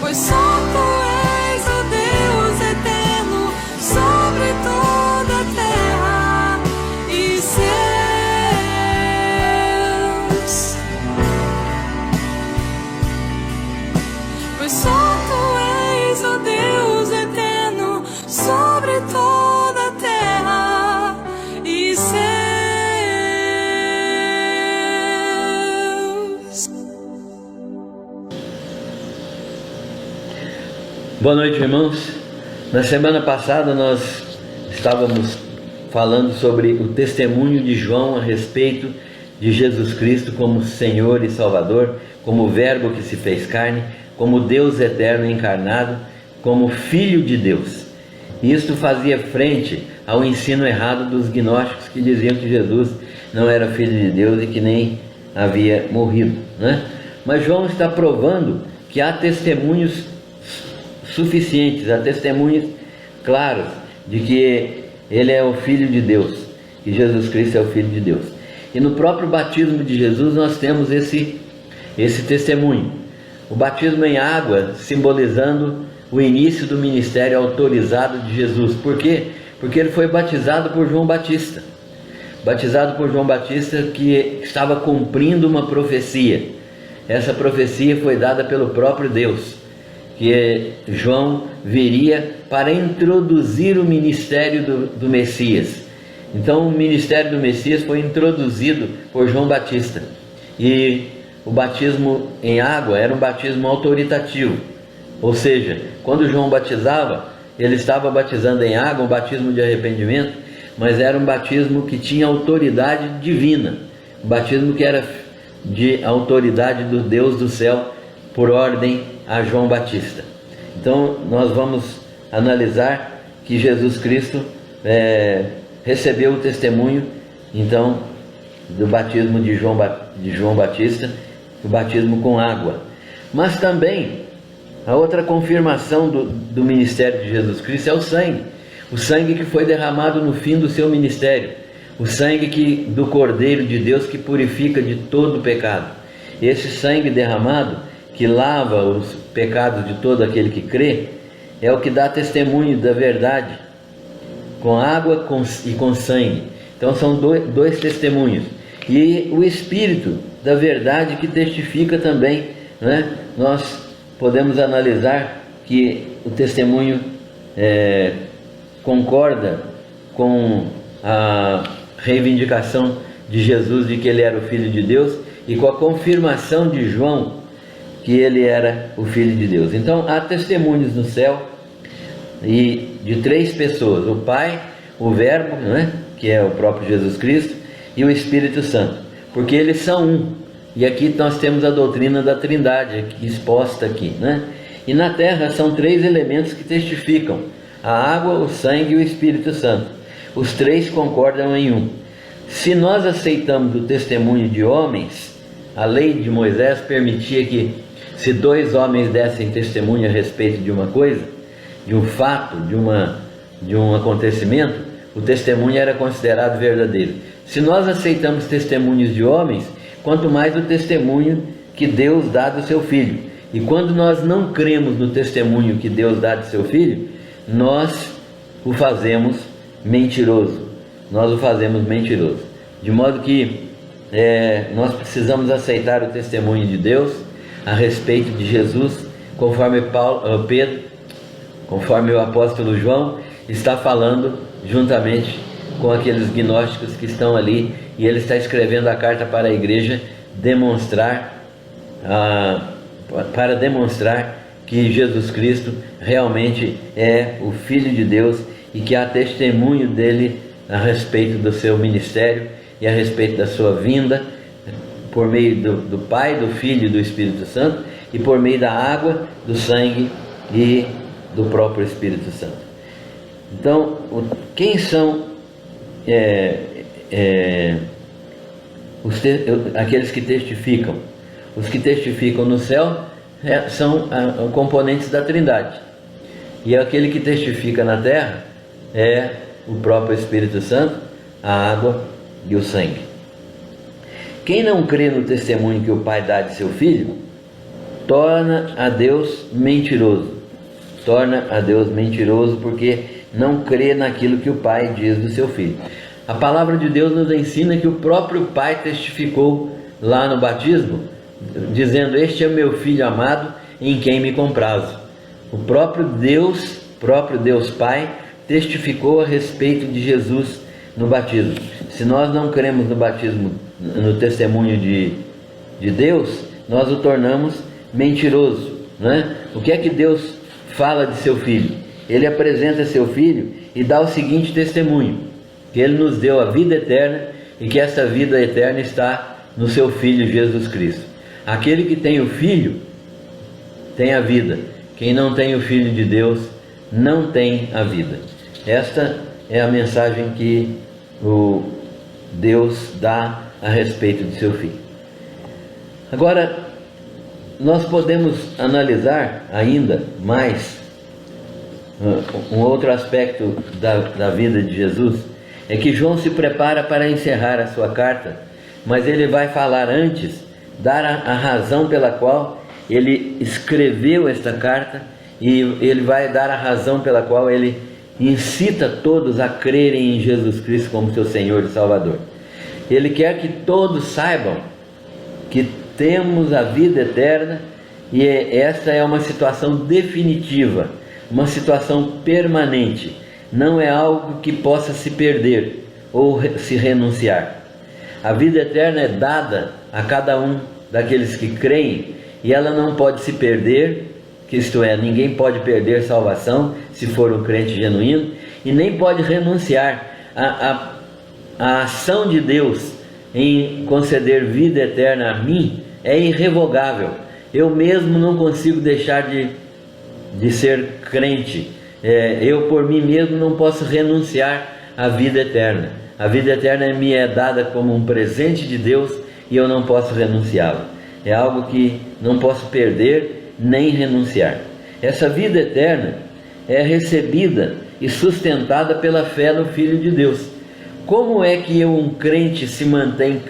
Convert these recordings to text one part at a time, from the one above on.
pois só tu és o Deus eterno sobre toda a terra e céus. Pois só tu és o Deus eterno sobre toda a terra e céus. Boa noite, irmãos. Na semana passada nós estávamos falando sobre o testemunho de João a respeito de Jesus Cristo como Senhor e Salvador, como Verbo que se fez carne, como Deus eterno encarnado, como Filho de Deus. E isto fazia frente ao ensino errado dos gnósticos que diziam que Jesus não era Filho de Deus e que nem havia morrido, né? Mas João está provando que há testemunhos suficientes, há testemunhos claros de que ele é o Filho de Deus, que Jesus Cristo é o Filho de Deus. E no próprio batismo de Jesus nós temos esse testemunho. O batismo em água simbolizando o início do ministério autorizado de Jesus. Por quê? Porque ele foi batizado por João Batista. Batizado por João Batista, que estava cumprindo uma profecia. Essa profecia foi dada pelo próprio Deus, que João viria para introduzir o ministério do Messias. Então o ministério do Messias foi introduzido por João Batista. E o batismo em água era um batismo autoritativo. Ou seja, quando João batizava, ele estava batizando em água, um batismo de arrependimento, mas era um batismo que tinha autoridade divina. Um batismo que era de autoridade do Deus do céu, por ordem a João Batista. Então nós vamos analisar que Jesus Cristo recebeu o testemunho então do batismo de João Batista, o batismo com água. Mas também a outra confirmação do ministério de Jesus Cristo é o sangue que foi derramado no fim do seu ministério, o sangue do Cordeiro de Deus que purifica de todo pecado. Esse sangue derramado que lava os pecados de todo aquele que crê, é o que dá testemunho da verdade, com água e com sangue. Então são dois testemunhos. E o Espírito da verdade que testifica também, né? Nós podemos analisar que o testemunho concorda com a reivindicação de Jesus de que ele era o Filho de Deus e com a confirmação de João que ele era o Filho de Deus. Então há testemunhos no céu e de três pessoas: o Pai, o Verbo, né, que é o próprio Jesus Cristo, e o Espírito Santo, porque eles são um. E aqui nós temos a doutrina da Trindade exposta aqui, né? E na terra são três elementos que testificam: a água, o sangue e o Espírito Santo. Os três concordam em um. Se nós aceitamos o testemunho de homens, a lei de Moisés permitia que, se dois homens dessem testemunho a respeito de uma coisa, de um fato, de um acontecimento, o testemunho era considerado verdadeiro. Se nós aceitamos testemunhos de homens, quanto mais o testemunho que Deus dá do seu Filho. E quando nós não cremos no testemunho que Deus dá do seu Filho, nós o fazemos mentiroso. Nós o fazemos mentiroso. De modo que nós precisamos aceitar o testemunho de Deus a respeito de Jesus, conforme Pedro, conforme o apóstolo João está falando juntamente com aqueles gnósticos que estão ali, e ele está escrevendo a carta para a igreja para demonstrar que Jesus Cristo realmente é o Filho de Deus e que há testemunho dele a respeito do seu ministério e a respeito da sua vinda, por meio do Pai, do Filho e do Espírito Santo, e por meio da água, do sangue e do próprio Espírito Santo. Então, quem são aqueles que testificam? Os que testificam no céu são componentes da Trindade, e aquele que testifica na terra é o próprio Espírito Santo, a água e o sangue. Quem não crê no testemunho que o Pai dá de seu Filho torna a Deus mentiroso. Torna a Deus mentiroso porque não crê naquilo que o Pai diz do seu Filho. A palavra de Deus nos ensina que o próprio Pai testificou lá no batismo, dizendo: este é o meu Filho amado, em quem me comprazo. O próprio Deus Pai, testificou a respeito de Jesus no batismo. Se nós não cremos no batismo, no testemunho de Deus, nós o tornamos mentiroso, né? O que é que Deus fala de seu Filho? Ele apresenta seu Filho e dá o seguinte testemunho: que Ele nos deu a vida eterna e que essa vida eterna está no seu Filho Jesus Cristo. Aquele que tem o Filho tem a vida. Quem não tem o Filho de Deus não tem a vida. Esta é a mensagem que o Deus dá a respeito de seu Filho. Agora, nós podemos analisar ainda mais um outro aspecto da vida de Jesus. É que João se prepara para encerrar a sua carta, mas ele vai falar antes, dar a razão pela qual ele escreveu esta carta, e ele vai dar a razão pela qual ele incita todos a crerem em Jesus Cristo como seu Senhor e Salvador. Ele quer que todos saibam que temos a vida eterna, e esta é uma situação definitiva, uma situação permanente. Não é algo que possa se perder ou se renunciar. A vida eterna é dada a cada um daqueles que creem, e ela não pode se perder, que isto é, ninguém pode perder salvação se for um crente genuíno, e nem pode renunciar. A ação de Deus em conceder vida eterna a mim é irrevogável. Eu mesmo não consigo deixar de ser crente. Eu por mim mesmo não posso renunciar à vida eterna. A vida eterna me é dada como um presente de Deus e eu não posso renunciá-la. É algo que não posso perder nem renunciar. Essa vida eterna é recebida e sustentada pela fé no Filho de Deus. Como é que um crente se mantém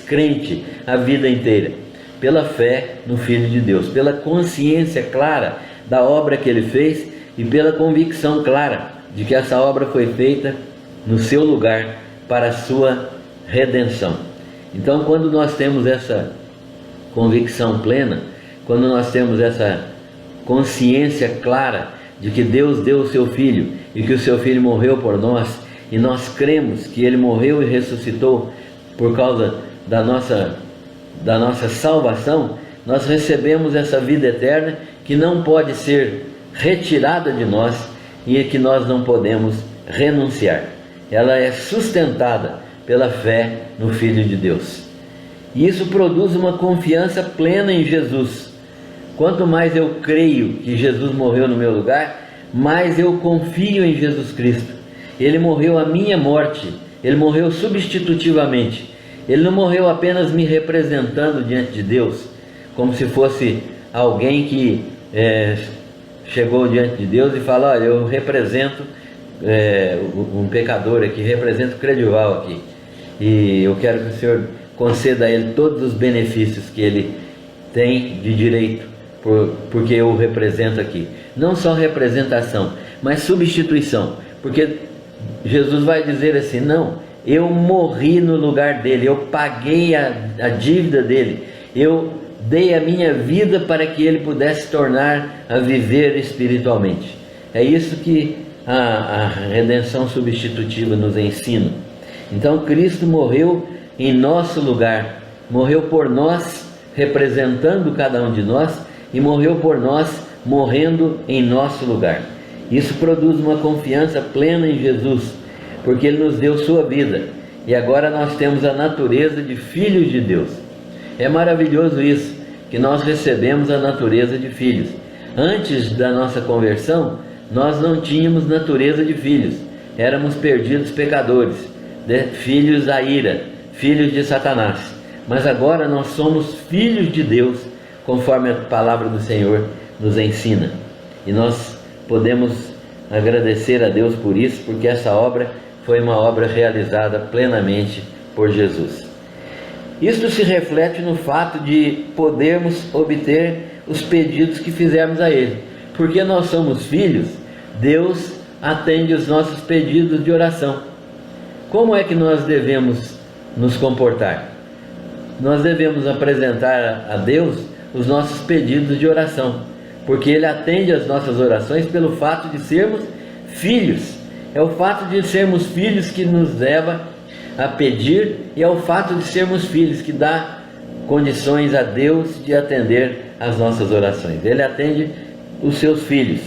crente a vida inteira? Pela fé no Filho de Deus, pela consciência clara da obra que ele fez e pela convicção clara de que essa obra foi feita no seu lugar para a sua redenção. Então, quando nós temos essa convicção plena, quando nós temos essa consciência clara de que Deus deu o seu Filho e que o seu Filho morreu por nós, e nós cremos que Ele morreu e ressuscitou por causa da nossa salvação, nós recebemos essa vida eterna que não pode ser retirada de nós e que nós não podemos renunciar. Ela é sustentada pela fé no Filho de Deus. E isso produz uma confiança plena em Jesus. Quanto mais eu creio que Jesus morreu no meu lugar, mais eu confio em Jesus Cristo. Ele morreu a minha morte, Ele morreu substitutivamente. Ele não morreu apenas me representando diante de Deus, como se fosse alguém que chegou diante de Deus e fala: olha, eu represento um pecador aqui, represento o Credival aqui, e eu quero que o Senhor conceda a ele todos os benefícios que ele tem de direito, porque eu o represento aqui. Não só representação, mas substituição, porque Jesus vai dizer assim: não, eu morri no lugar dele, eu paguei a dívida dele, eu dei a minha vida para que ele pudesse tornar a viver espiritualmente. É isso que a redenção substitutiva nos ensina. Então Cristo morreu em nosso lugar, morreu por nós, representando cada um de nós, e morreu por nós, morrendo em nosso lugar. Isso produz uma confiança plena em Jesus, porque Ele nos deu sua vida, e agora nós temos a natureza de filhos de Deus. É maravilhoso isso, que nós recebemos a natureza de filhos. Antes da nossa conversão, nós não tínhamos natureza de filhos, éramos perdidos pecadores, filhos da ira, filhos de Satanás. Mas agora nós somos filhos de Deus, conforme a palavra do Senhor nos ensina. E nós podemos agradecer a Deus por isso, porque essa obra foi uma obra realizada plenamente por Jesus. Isto se reflete no fato de podermos obter os pedidos que fizermos a Ele. Porque nós somos filhos, Deus atende os nossos pedidos de oração. Como é que nós devemos nos comportar? Nós devemos apresentar a Deus os nossos pedidos de oração, porque Ele atende as nossas orações pelo fato de sermos filhos. É o fato de sermos filhos que nos leva a pedir, e é o fato de sermos filhos que dá condições a Deus de atender as nossas orações. Ele atende os seus filhos,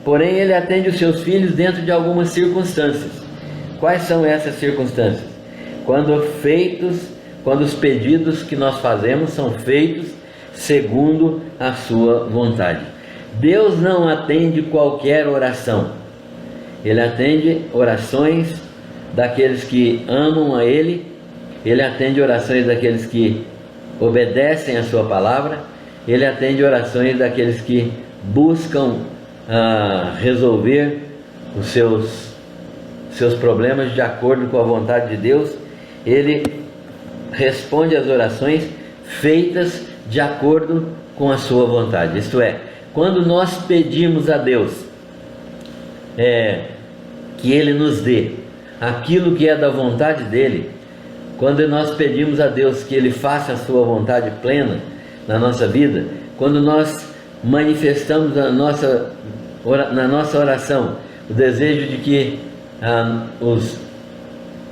porém Ele atende os seus filhos dentro de algumas circunstâncias. Quais são essas circunstâncias? Quando os pedidos que nós fazemos são feitos segundo a sua vontade. Deus não atende qualquer oração. Ele atende orações daqueles que amam a Ele. Ele atende orações daqueles que obedecem a sua palavra. Ele atende orações daqueles que buscam resolver os seus problemas de acordo com a vontade de Deus. Ele responde às orações feitas de acordo com a sua vontade. Isto é, quando nós pedimos a Deus que Ele nos dê aquilo que é da vontade dEle, quando nós pedimos a Deus que Ele faça a sua vontade plena na nossa vida, quando nós manifestamos na nossa oração o desejo de que os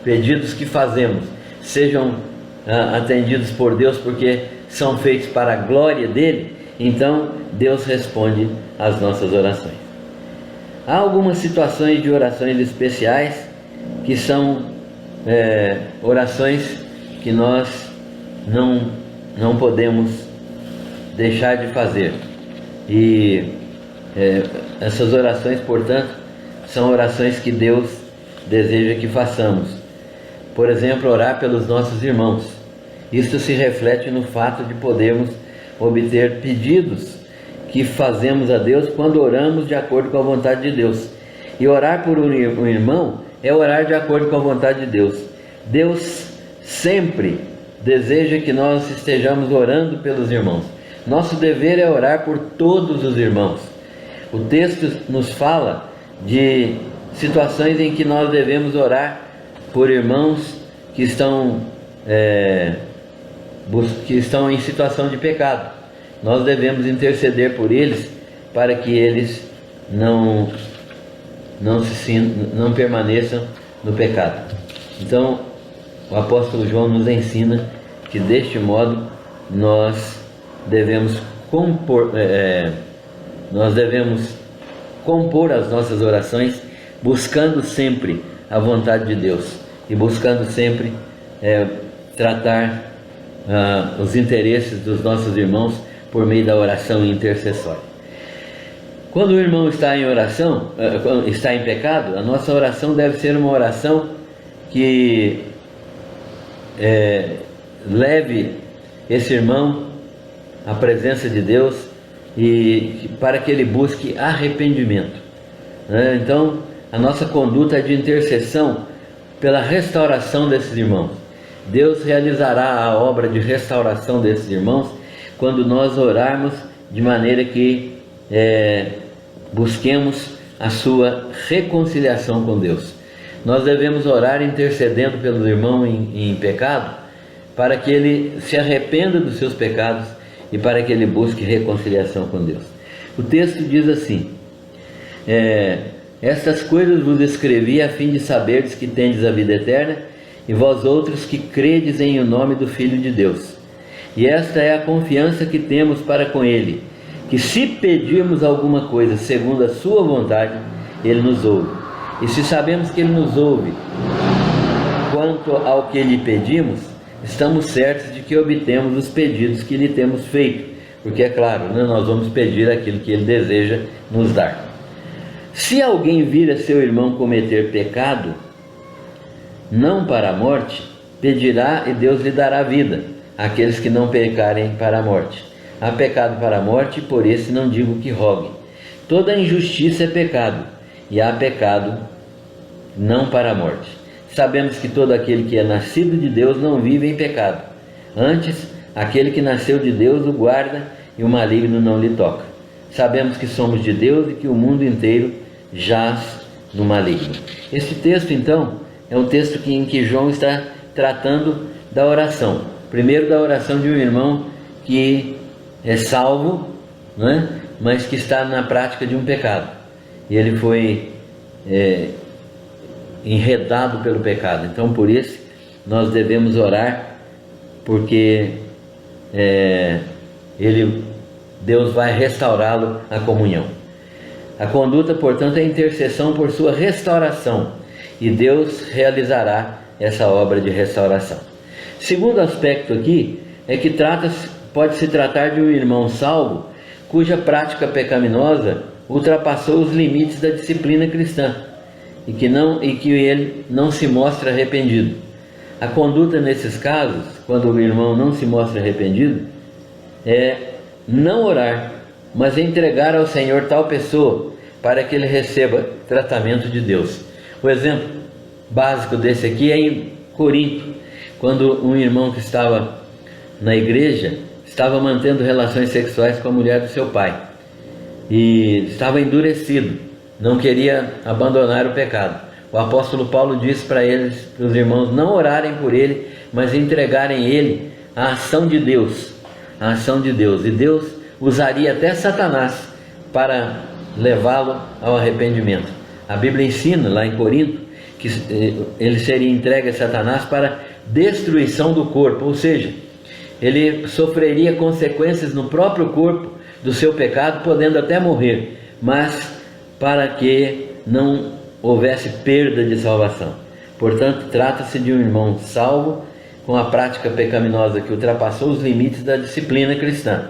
pedidos que fazemos sejam atendidos por Deus, porque são feitos para a glória dEle, então Deus responde às nossas orações. Há algumas situações de orações especiais que são orações que nós não podemos deixar de fazer. E essas orações, portanto, são orações que Deus deseja que façamos. Por exemplo, orar pelos nossos irmãos. Isso se reflete no fato de podermos obter pedidos que fazemos a Deus quando oramos de acordo com a vontade de Deus. E orar por um irmão é orar de acordo com a vontade de Deus. Deus sempre deseja que nós estejamos orando pelos irmãos. Nosso dever é orar por todos os irmãos. O texto nos fala de situações em que nós devemos orar por irmãos que estão em situação de pecado. Nós devemos interceder por eles para que eles não permaneçam no pecado. Então, o apóstolo João nos ensina que deste modo nós devemos compor as nossas orações, buscando sempre a vontade de Deus e buscando sempre tratar os interesses dos nossos irmãos por meio da oração intercessória. Quando o irmão está em oração, está em pecado, a nossa oração deve ser uma oração que leve esse irmão à presença de Deus e para que ele busque arrependimento. Então, a nossa conduta é de intercessão pela restauração desses irmãos. Deus realizará a obra de restauração desses irmãos quando nós orarmos de maneira que busquemos a sua reconciliação com Deus. Nós devemos orar intercedendo pelo irmão em pecado, para que ele se arrependa dos seus pecados e para que ele busque reconciliação com Deus. O texto diz assim: estas coisas vos escrevi a fim de saberdes que tendes a vida eterna, e vós outros que credes em o nome do Filho de Deus. E esta é a confiança que temos para com Ele, que se pedirmos alguma coisa segundo a sua vontade, Ele nos ouve. E se sabemos que Ele nos ouve quanto ao que lhe pedimos, estamos certos de que obtemos os pedidos que lhe temos feito, porque é claro, nós vamos pedir aquilo que Ele deseja nos dar. Se alguém vir a seu irmão cometer pecado, não para a morte, pedirá e Deus lhe dará vida, àqueles que não pecarem para a morte. Há pecado para a morte, por esse não digo que rogue. Toda injustiça é pecado, e há pecado não para a morte. Sabemos que todo aquele que é nascido de Deus não vive em pecado. Antes, aquele que nasceu de Deus o guarda, e o maligno não lhe toca. Sabemos que somos de Deus e que o mundo inteiro jaz no maligno. Este texto, então, é um texto em que João está tratando da oração. Primeiro, da oração de um irmão que é salvo, né? Mas que está na prática de um pecado. E ele foi enredado pelo pecado. Então, por isso, nós devemos orar, porque Deus vai restaurá-lo à comunhão. A conduta, portanto, é intercessão por sua restauração, e Deus realizará essa obra de restauração. Segundo aspecto aqui é que pode se tratar de um irmão salvo cuja prática pecaminosa ultrapassou os limites da disciplina cristã e que ele não se mostra arrependido. A conduta nesses casos, quando o irmão não se mostra arrependido, é não orar, mas entregar ao Senhor tal pessoa para que ele receba tratamento de Deus. O exemplo básico desse aqui é em Corinto, quando um irmão que estava na igreja estava mantendo relações sexuais com a mulher do seu pai e estava endurecido, não queria abandonar o pecado. O apóstolo Paulo disse para os irmãos, não orarem por ele, mas entregarem ele à ação de Deus, a ação de Deus. E Deus usaria até Satanás para levá-lo ao arrependimento. A Bíblia ensina lá em Corinto que ele seria entregue a Satanás para destruição do corpo, ou seja, ele sofreria consequências no próprio corpo do seu pecado, podendo até morrer, mas para que não houvesse perda de salvação. Portanto, trata-se de um irmão salvo com a prática pecaminosa que ultrapassou os limites da disciplina cristã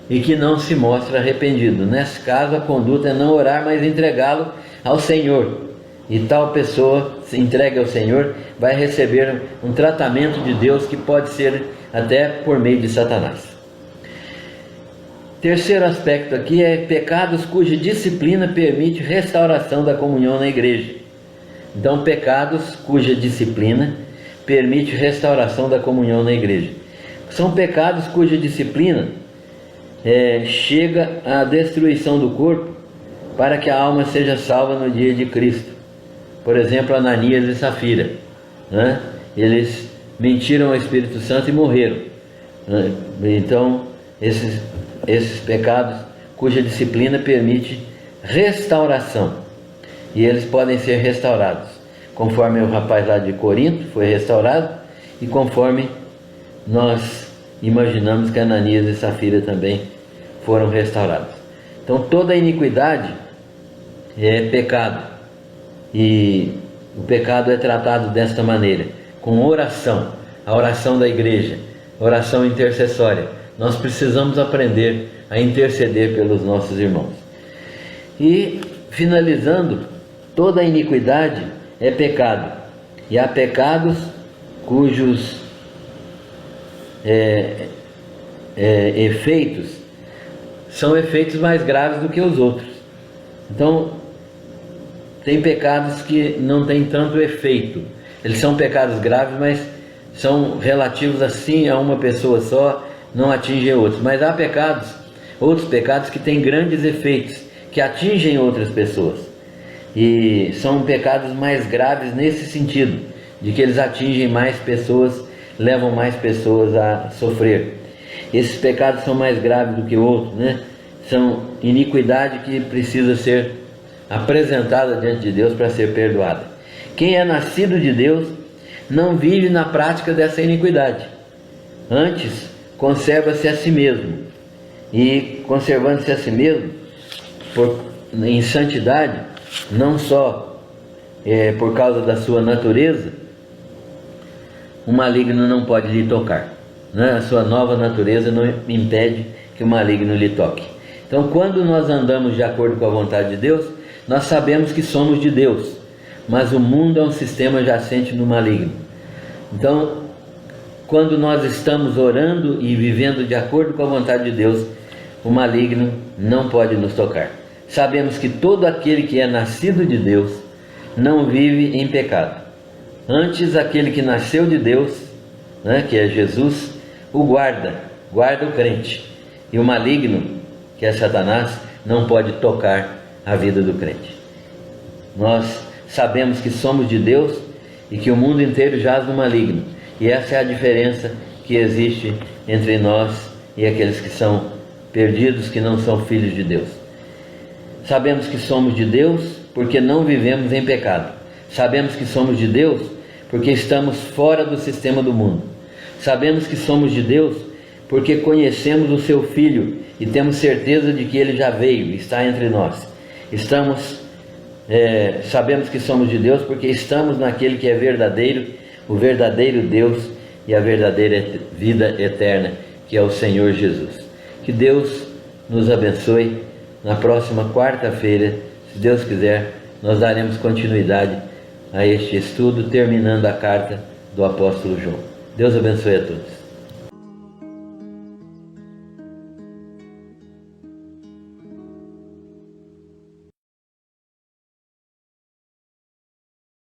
e que não se mostra arrependido. Nesse caso, a conduta é não orar, mas entregá-lo ao Senhor. E tal pessoa, se entregue ao Senhor, vai receber um tratamento de Deus que pode ser até por meio de Satanás. Terceiro aspecto aqui é pecados cuja disciplina permite restauração da comunhão na igreja. Então, pecados cuja disciplina permite restauração da comunhão na igreja. São pecados cuja disciplina chega à destruição do corpo para que a alma seja salva no dia de Cristo. Por exemplo, Ananias e Safira, né? Eles mentiram ao Espírito Santo e morreram, né? Então, esses pecados cuja disciplina permite restauração, e eles podem ser restaurados, conforme o rapaz lá de Corinto foi restaurado, e conforme nós imaginamos que Ananias e Safira também foram restaurados. Então, toda iniquidade é pecado, e o pecado é tratado desta maneira, com oração, a oração da igreja, oração intercessória. Nós precisamos aprender a interceder pelos nossos irmãos. E, finalizando, toda iniquidade é pecado, e há pecados cujos efeitos são efeitos mais graves do que os outros. Então, tem pecados que não têm tanto efeito, eles são pecados graves, mas são relativos assim a uma pessoa só, não atingem outros. Mas há outros pecados que têm grandes efeitos, que atingem outras pessoas, e são pecados mais graves nesse sentido, de que eles atingem mais pessoas, levam mais pessoas a sofrer. Esses pecados são mais graves do que outros, né? São iniquidade que precisa ser apresentada diante de Deus para ser perdoada. Quem é nascido de Deus não vive na prática dessa iniquidade, antes conserva-se a si mesmo, e conservando-se a si mesmo em santidade, não só por causa da sua natureza, o maligno não pode lhe tocar, né? A sua nova natureza não impede que o maligno lhe toque. Então, quando nós andamos de acordo com a vontade de Deus, nós sabemos que somos de Deus, mas o mundo é um sistema jacente no maligno. Então, quando nós estamos orando e vivendo de acordo com a vontade de Deus, o maligno não pode nos tocar. Sabemos que todo aquele que é nascido de Deus não vive em pecado. Antes, aquele que nasceu de Deus, né, que é Jesus, o guarda o crente. E o maligno, que é Satanás, não pode tocar a vida do crente. Nós sabemos que somos de Deus e que o mundo inteiro jaz no maligno. E essa é a diferença que existe entre nós e aqueles que são perdidos, que não são filhos de Deus. Sabemos que somos de Deus porque não vivemos em pecado. Sabemos que somos de Deus porque estamos fora do sistema do mundo. Sabemos que somos de Deus porque conhecemos o seu Filho e temos certeza de que Ele já veio e está entre nós. Sabemos que somos de Deus porque estamos naquele que é verdadeiro, o verdadeiro Deus e a verdadeira vida eterna, que é o Senhor Jesus. Que Deus nos abençoe. Na próxima quarta-feira, se Deus quiser, nós daremos continuidade a este estudo, terminando a carta do apóstolo João. Deus abençoe a todos.